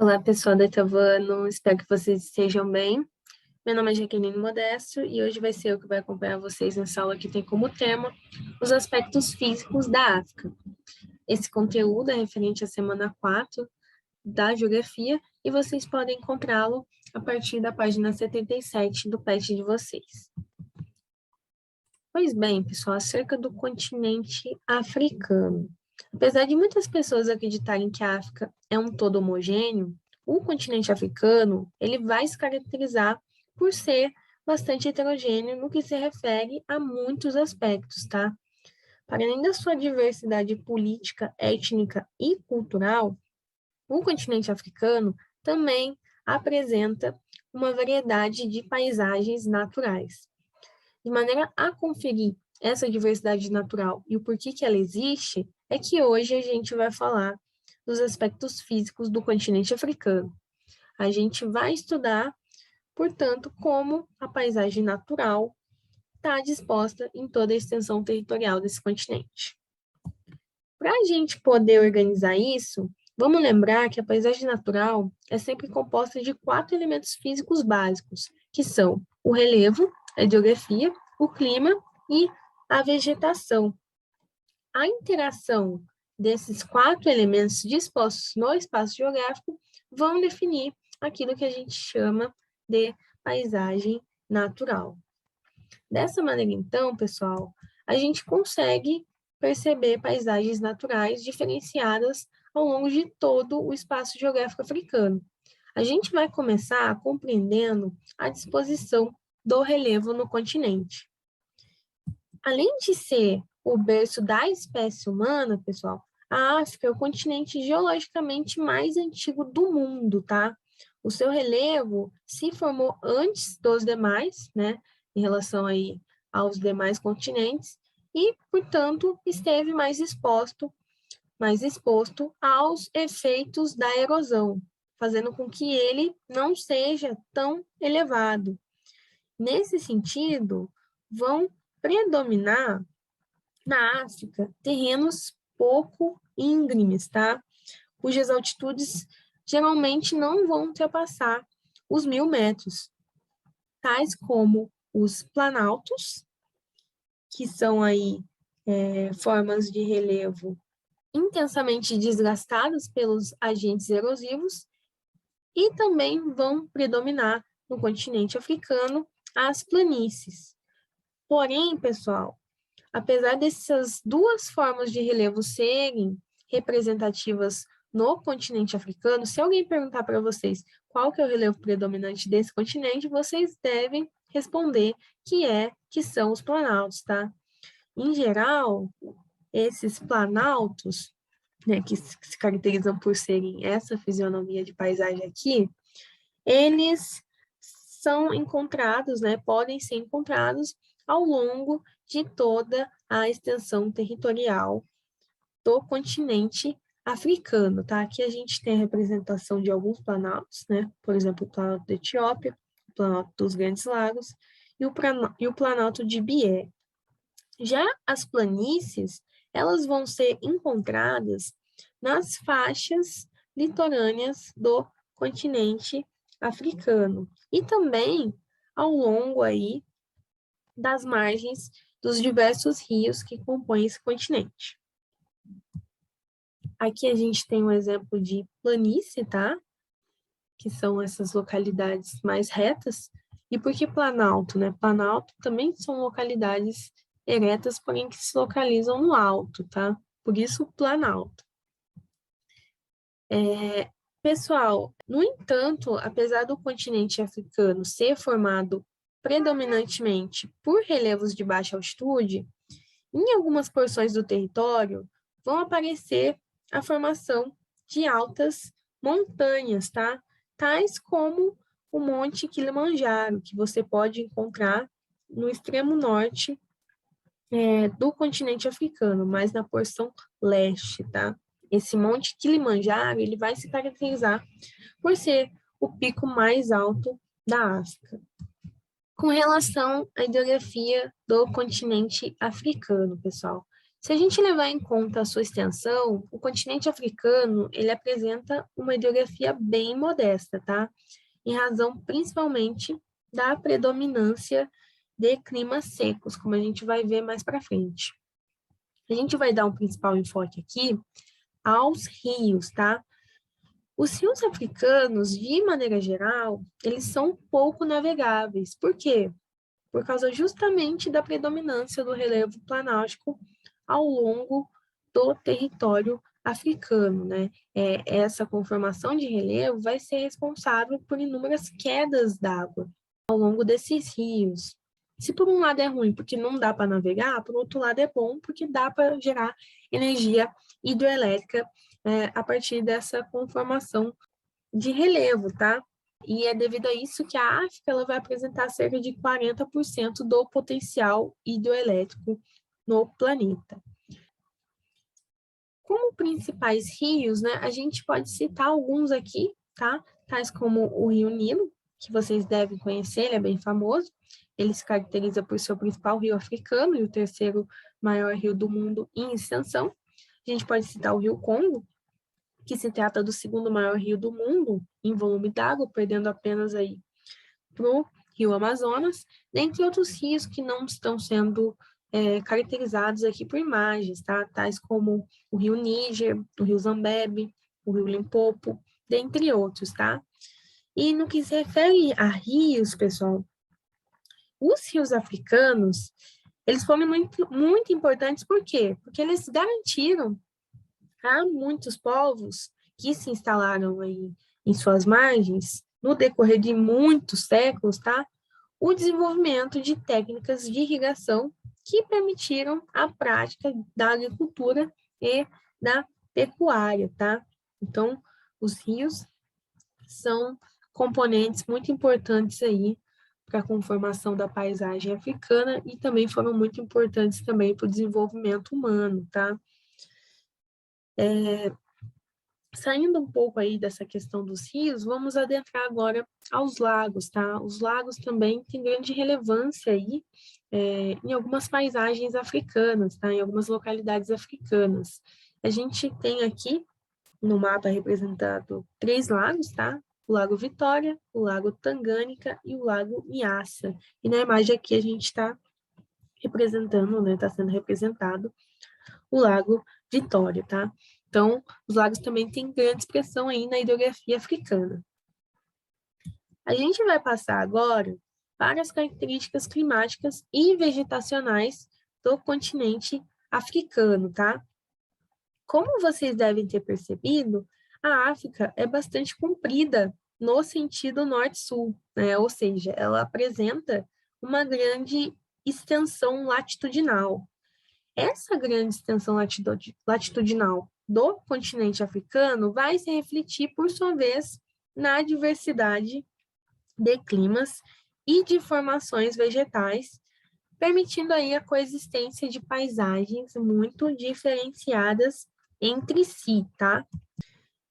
Olá, pessoal da Itavano, espero que vocês estejam bem. Meu nome é Jaqueline Modesto e hoje vai ser eu que vai acompanhar vocês nessa aula que tem como tema os aspectos físicos da África. Esse conteúdo é referente à semana 4 da Geografia e vocês podem encontrá-lo a partir da página 77 do PET de vocês. Pois bem, pessoal, acerca do continente africano. Apesar de muitas pessoas acreditarem que a África é um todo homogêneo, o continente africano ele vai se caracterizar por ser bastante heterogêneo no que se refere a muitos aspectos, tá? Para além da sua diversidade política, étnica e cultural, o continente africano também apresenta uma variedade de paisagens naturais. De maneira a conferir essa diversidade natural e o porquê que ela existe, é que hoje a gente vai falar dos aspectos físicos do continente africano. A gente vai estudar, portanto, como a paisagem natural está disposta em toda a extensão territorial desse continente. Para a gente poder organizar isso, vamos lembrar que a paisagem natural é sempre composta de 4 elementos físicos básicos, que são o relevo, a geografia, o clima e a vegetação. A interação desses 4 elementos dispostos no espaço geográfico vão definir aquilo que a gente chama de paisagem natural. Dessa maneira, então, pessoal, a gente consegue perceber paisagens naturais diferenciadas ao longo de todo o espaço geográfico africano. A gente vai começar compreendendo a disposição do relevo no continente. Além de ser o berço da espécie humana, pessoal, a África é o continente geologicamente mais antigo do mundo, tá? O seu relevo se formou antes dos demais, né, em relação aí aos demais continentes, e, portanto, esteve mais exposto aos efeitos da erosão, fazendo com que ele não seja tão elevado. Nesse sentido, vão predominar na África terrenos pouco íngremes, tá? Cujas altitudes geralmente não vão ultrapassar os 1.000 metros, tais como os planaltos, que são aí formas de relevo intensamente desgastadas pelos agentes erosivos, e também vão predominar no continente africano as planícies. Porém, pessoal, apesar dessas duas formas de relevo serem representativas no continente africano, se alguém perguntar para vocês qual que é o relevo predominante desse continente, vocês devem responder que são os planaltos, tá? Em geral, esses planaltos, né, que se caracterizam por serem essa fisionomia de paisagem aqui, eles são encontrados, né, podem ser encontrados ao longo de toda a extensão territorial do continente africano, tá? Aqui a gente tem a representação de alguns planaltos, né? Por exemplo, o Planalto da Etiópia, o Planalto dos Grandes Lagos e o Planalto de Bié. Já as planícies, elas vão ser encontradas nas faixas litorâneas do continente africano e também ao longo aí das margens dos diversos rios que compõem esse continente. Aqui a gente tem um exemplo de planície, tá? Que são essas localidades mais retas. E por que planalto, né? Planalto também são localidades eretas, porém que se localizam no alto, tá? Por isso, planalto. Pessoal, no entanto, apesar do continente africano ser formado predominantemente por relevos de baixa altitude, em algumas porções do território vão aparecer a formação de altas montanhas, tá? Tais como o Monte Kilimanjaro, que você pode encontrar no extremo norte do continente africano, mas na porção leste, tá? Esse Monte Kilimanjaro, ele vai se caracterizar por ser o pico mais alto da África. Com relação à hidrografia do continente africano, pessoal, Se a gente levar em conta a sua extensão, o continente africano, ele apresenta uma hidrografia bem modesta, tá? Em razão principalmente da predominância de climas secos, como a gente vai ver mais para frente. A gente vai dar um principal enfoque aqui aos rios, tá? Os rios africanos, de maneira geral, eles são pouco navegáveis. Por quê? Por causa justamente da predominância do relevo planáltico ao longo do território africano, né? Essa conformação de relevo vai ser responsável por inúmeras quedas d'água ao longo desses rios. Se por um lado é ruim porque não dá para navegar, por outro lado é bom porque dá para gerar energia hidroelétrica a partir dessa conformação de relevo, tá? E é devido a isso que a África ela vai apresentar cerca de 40% do potencial hidroelétrico no planeta. Como principais rios, né, a gente pode citar alguns aqui, tá? Tais como o Rio Nilo, que vocês devem conhecer, ele é bem famoso. Ele se caracteriza por ser o principal rio africano e o terceiro maior rio do mundo em extensão. A gente pode citar o Rio Congo, que se trata do segundo maior rio do mundo em volume d'água, perdendo apenas aí para o Rio Amazonas, dentre outros rios que não estão sendo caracterizados aqui por imagens, tá? Tais como o Rio Níger, o Rio Zambeze, o Rio Limpopo, dentre outros, tá? E no que se refere a rios, pessoal, os rios africanos, eles foram muito importantes, por quê? Porque eles garantiram a muitos povos que se instalaram aí em suas margens, no decorrer de muitos séculos, tá? O desenvolvimento de técnicas de irrigação que permitiram a prática da agricultura e da pecuária, tá? Então, os rios são componentes muito importantes aí para a conformação da paisagem africana e também foram muito importantes também para o desenvolvimento humano, tá? Saindo um pouco aí dessa questão dos rios, vamos adentrar agora aos lagos, tá? Os lagos também têm grande relevância aí em algumas paisagens africanas, tá? Em algumas localidades africanas. A gente tem aqui no mapa representado 3 lagos, tá? O Lago Vitória, o Lago Tanganyika e o Lago Nyassa. E na imagem aqui a gente está representando, né? Está sendo representado o Lago Vitória, tá? Então, os lagos também têm grande expressão aí na hidrografia africana. A gente vai passar agora para as características climáticas e vegetacionais do continente africano, tá? Como vocês devem ter percebido, a África é bastante comprida no sentido norte-sul, né? Ou seja, ela apresenta uma grande extensão latitudinal. Essa grande extensão latitudinal do continente africano vai se refletir, por sua vez, na diversidade de climas e de formações vegetais, permitindo aí a coexistência de paisagens muito diferenciadas entre si, tá?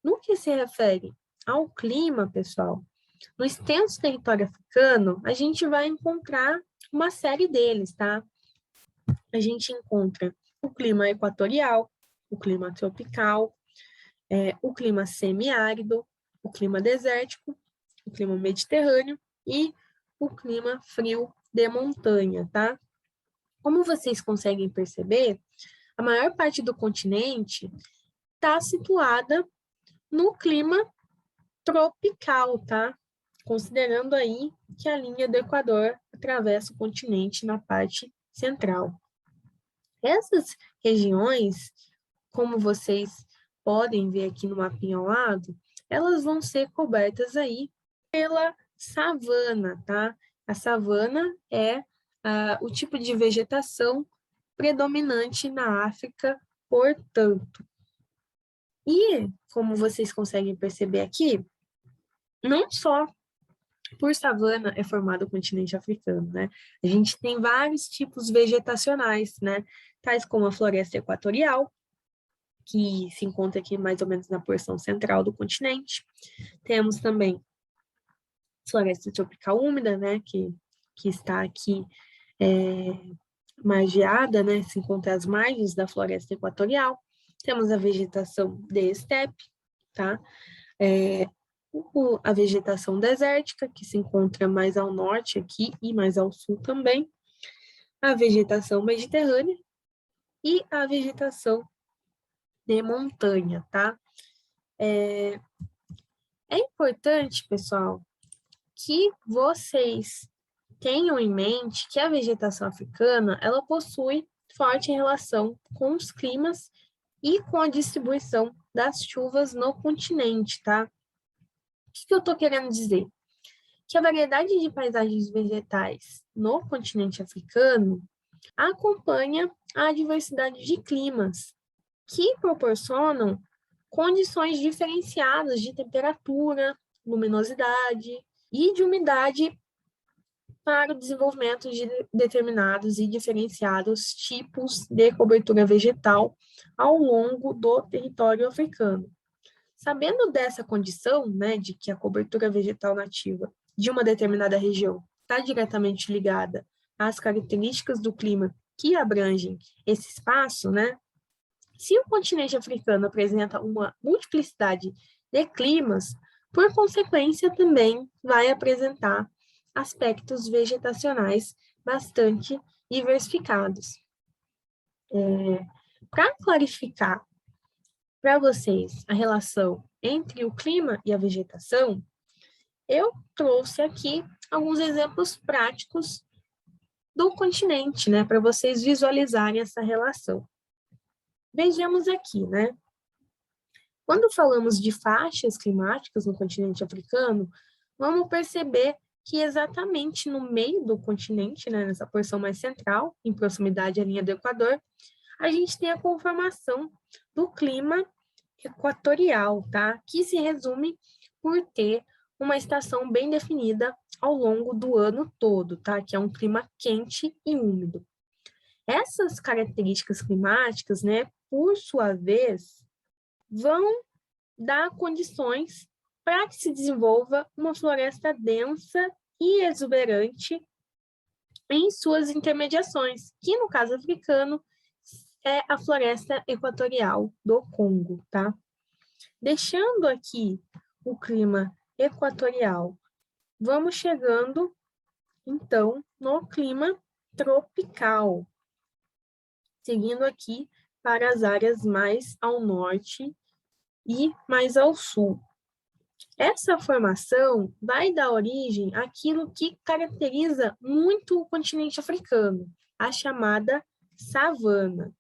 No que se refere ao clima, pessoal, no extenso território africano, a gente vai encontrar uma série deles, tá? A gente encontra o clima equatorial, o clima tropical, o clima semiárido, o clima desértico, o clima mediterrâneo e o clima frio de montanha, tá? Como vocês conseguem perceber, a maior parte do continente está situada no clima tropical, tá? Considerando aí que a linha do Equador atravessa o continente na parte central. Essas regiões, como vocês podem ver aqui no mapinha ao lado, elas vão ser cobertas aí pela savana, tá? A savana é o tipo de vegetação predominante na África, portanto. E, como vocês conseguem perceber aqui, não só por savana é formado o continente africano, né? A gente tem vários tipos vegetacionais, né? Tais como a floresta equatorial, que se encontra aqui mais ou menos na porção central do continente. Temos também floresta tropical úmida, né? Que está aqui margeada, né, se encontra às margens da floresta equatorial. Temos a vegetação de estepe, tá? A vegetação desértica, que se encontra mais ao norte aqui e mais ao sul também. A vegetação mediterrânea e a vegetação de montanha, tá? É importante, pessoal, que vocês tenham em mente que a vegetação africana, ela possui forte relação com os climas e com a distribuição das chuvas no continente, tá? O que eu estou querendo dizer? Que a variedade de paisagens vegetais no continente africano acompanha a diversidade de climas, que proporcionam condições diferenciadas de temperatura, luminosidade e de umidade para o desenvolvimento de determinados e diferenciados tipos de cobertura vegetal ao longo do território africano. Sabendo dessa condição, né, de que a cobertura vegetal nativa de uma determinada região está diretamente ligada às características do clima que abrangem esse espaço, né, se o continente africano apresenta uma multiplicidade de climas, por consequência, também vai apresentar aspectos vegetacionais bastante diversificados. Para clarificar para vocês a relação entre o clima e a vegetação, eu trouxe aqui alguns exemplos práticos do continente, né, para vocês visualizarem essa relação. Vejamos aqui, né? Quando falamos de faixas climáticas no continente africano, vamos perceber que exatamente no meio do continente, né, nessa porção mais central, em proximidade à linha do Equador, a gente tem a conformação do clima equatorial, tá? Que se resume por ter uma estação bem definida ao longo do ano todo, tá? Que é um clima quente e úmido. Essas características climáticas, né, por sua vez, vão dar condições para que se desenvolva uma floresta densa e exuberante em suas intermediações, que no caso africano é a floresta equatorial do Congo, tá? Deixando aqui o clima equatorial, vamos chegando, então, no clima tropical, seguindo aqui para as áreas mais ao norte e mais ao sul. Essa formação vai dar origem àquilo que caracteriza muito o continente africano, a chamada savana.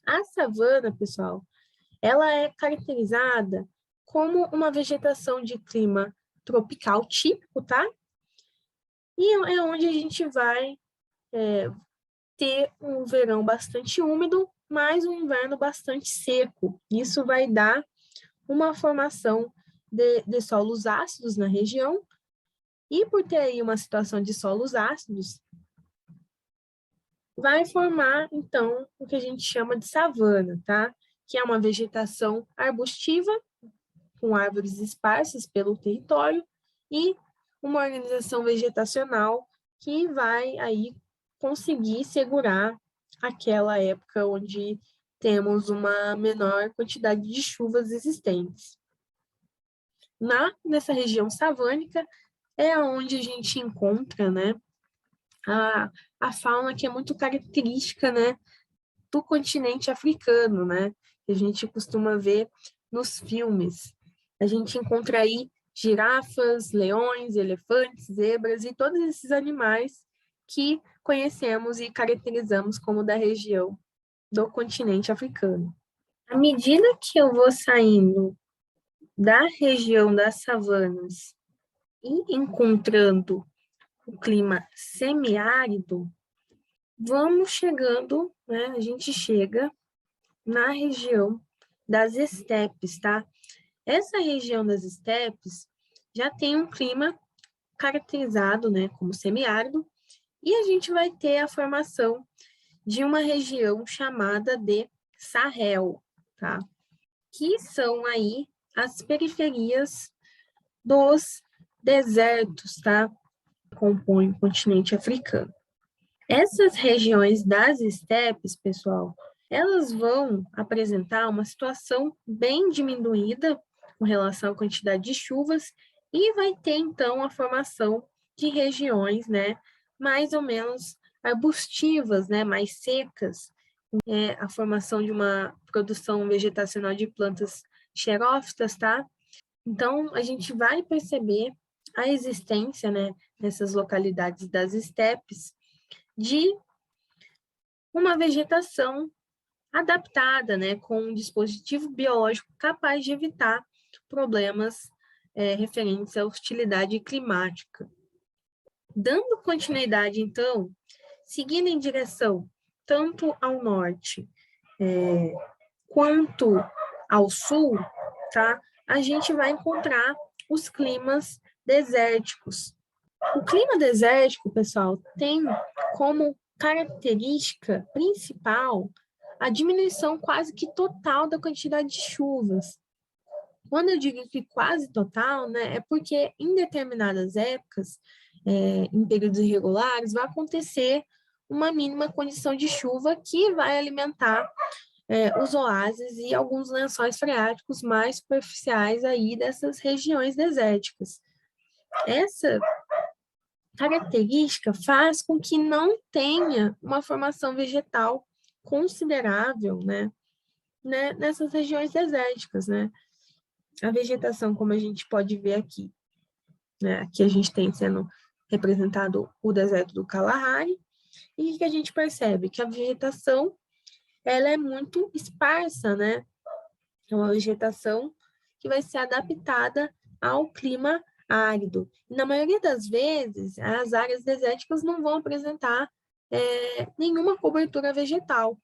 A savana, pessoal, ela é caracterizada como uma vegetação de clima tropical típico, tá? E é onde a gente vai ter um verão bastante úmido, mas um inverno bastante seco. Isso vai dar uma formação de solos ácidos na região, e por ter aí uma situação de solos ácidos, vai formar, então, o que a gente chama de savana, tá? Que é uma vegetação arbustiva, com árvores esparsas pelo território, e uma organização vegetacional que vai aí conseguir segurar aquela época onde temos uma menor quantidade de chuvas existentes. Nessa região savânica é onde a gente encontra, né, a fauna que é muito característica, né, do continente africano, né, que a gente costuma ver nos filmes. A gente encontra aí girafas, leões, elefantes, zebras e todos esses animais que conhecemos e caracterizamos como da região do continente africano. À medida que eu vou saindo da região das savanas e encontrando o clima semiárido, vamos chegando, né? A gente chega na região das estepes, tá? Essa região das estepes já tem um clima caracterizado, né, como semiárido, e a gente vai ter a formação de uma região chamada de Sahel, tá? Que são aí as periferias dos desertos, tá? Que compõem o continente africano. Essas regiões das estepes, pessoal, elas vão apresentar uma situação bem diminuída com relação à quantidade de chuvas e vai ter, então, a formação de regiões, né, mais ou menos arbustivas, né, mais secas, a formação de uma produção vegetacional de plantas xerófitas, tá? Então, a gente vai perceber a existência, né, nessas localidades das estepes, de uma vegetação adaptada, né, com um dispositivo biológico capaz de evitar problemas referentes à hostilidade climática. Dando continuidade, então, seguindo em direção tanto ao norte quanto ao sul, tá? A gente vai encontrar os climas desérticos. O clima desértico, pessoal, tem como característica principal a diminuição quase que total da quantidade de chuvas. Quando eu digo que quase total, né, é porque em determinadas épocas, em períodos irregulares, vai acontecer uma mínima condição de chuva que vai alimentar os oásis e alguns lençóis freáticos mais superficiais aí dessas regiões desérticas. Essa característica faz com que não tenha uma formação vegetal considerável, né, nessas regiões desérticas, né? A vegetação, como a gente pode ver aqui, né? Aqui a gente tem sendo representado o deserto do Kalahari, e que a gente percebe que a vegetação ela é muito esparsa, né? É uma vegetação que vai ser adaptada ao clima árido. E na maioria das vezes, as áreas desérticas não vão apresentar nenhuma cobertura vegetal.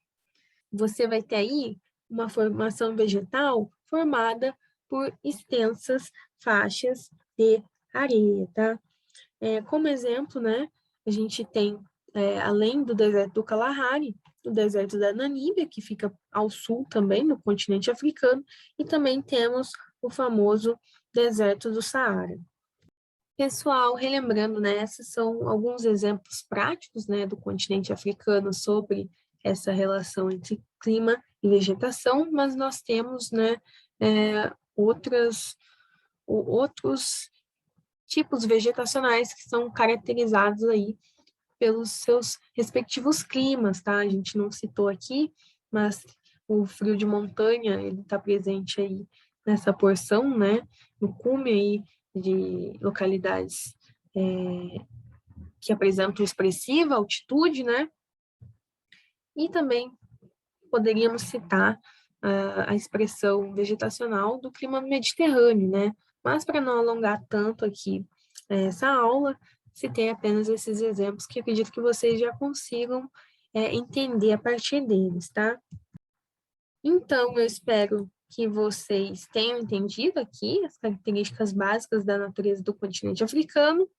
Você vai ter aí uma formação vegetal formada por extensas faixas de areia, tá? Como exemplo, né, a gente tem, além do deserto do Kalahari, o deserto da Namíbia, que fica ao sul também, no continente africano, e também temos o famoso deserto do Saara. Pessoal, relembrando, né, esses são alguns exemplos práticos, né, do continente africano sobre essa relação entre clima e vegetação, mas nós temos, né, outros tipos vegetacionais que são caracterizados aí pelos seus respectivos climas, tá? A gente não citou aqui, mas o frio de montanha, ele está presente aí nessa porção, né, no cume aí de localidades que apresentam expressiva altitude, né? E também poderíamos citar a expressão vegetacional do clima mediterrâneo, né? Mas para não alongar tanto aqui essa aula, citei apenas esses exemplos que acredito que vocês já consigam entender a partir deles, tá? Então, eu espero que vocês tenham entendido aqui as características básicas da natureza do continente africano.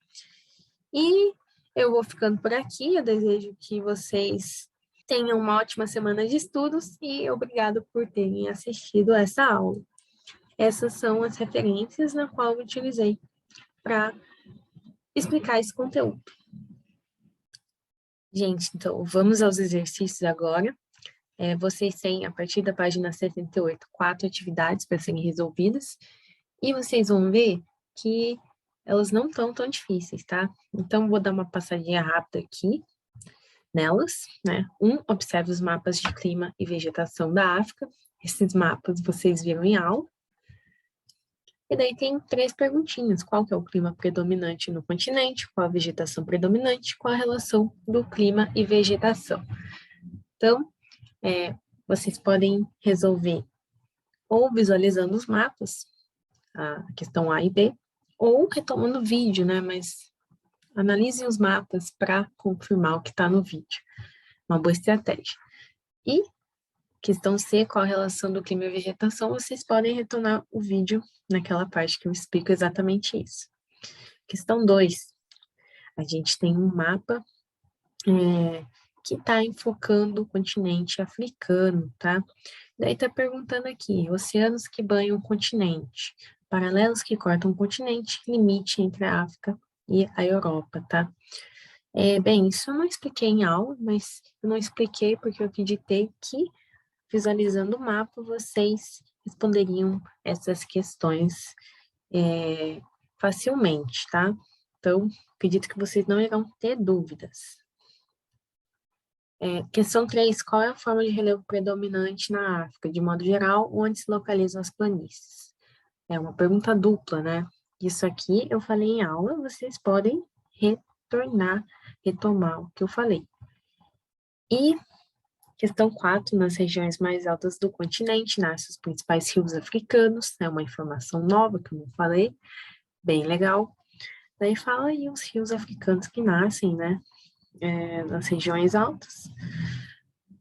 E eu vou ficando por aqui. Eu desejo que vocês tenham uma ótima semana de estudos e obrigado por terem assistido essa aula. Essas são as referências na qual eu utilizei para explicar esse conteúdo. Gente, então vamos aos exercícios agora. Vocês têm, a partir da página 78, 4 atividades para serem resolvidas, e vocês vão ver que elas não estão tão difíceis, tá? Então, vou dar uma passadinha rápida aqui nelas, né? Observe os mapas de clima e vegetação da África. Esses mapas vocês viram em aula. E daí tem 3 perguntinhas. Qual que é o clima predominante no continente? Qual a vegetação predominante? Qual a relação do clima e vegetação? Então, vocês podem resolver ou visualizando os mapas, a questão A e B, ou retomando o vídeo, né? Mas analisem os mapas para confirmar o que está no vídeo. Uma boa estratégia. E questão C, qual a relação do clima e vegetação? Vocês podem retornar o vídeo naquela parte que eu explico exatamente isso. Questão 2, a gente tem um mapa que está enfocando o continente africano, tá? Daí está perguntando aqui, oceanos que banham o continente, paralelos que cortam o continente, limite entre a África e a Europa, tá? Bem, isso eu não expliquei em aula, mas eu não expliquei porque eu acreditei que, visualizando o mapa, vocês responderiam essas questões facilmente, tá? Então, acredito que vocês não irão ter dúvidas. Questão 3. Qual é a forma de relevo predominante na África, de modo geral, onde se localizam as planícies? É uma pergunta dupla, né? Isso aqui eu falei em aula, vocês podem retomar o que eu falei. E questão 4. Nas regiões mais altas do continente, nascem os principais rios africanos, é uma informação nova que eu não falei, bem legal. Daí fala aí os rios africanos que nascem, né, nas regiões altas.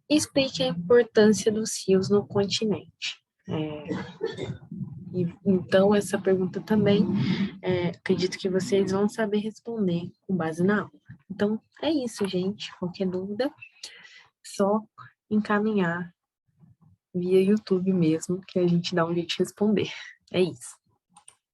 E explique a importância dos rios no continente. Então, essa pergunta também, acredito que vocês vão saber responder com base na aula. Então, é isso, gente. Qualquer dúvida, só encaminhar via YouTube mesmo, que a gente dá um jeito de responder. É isso.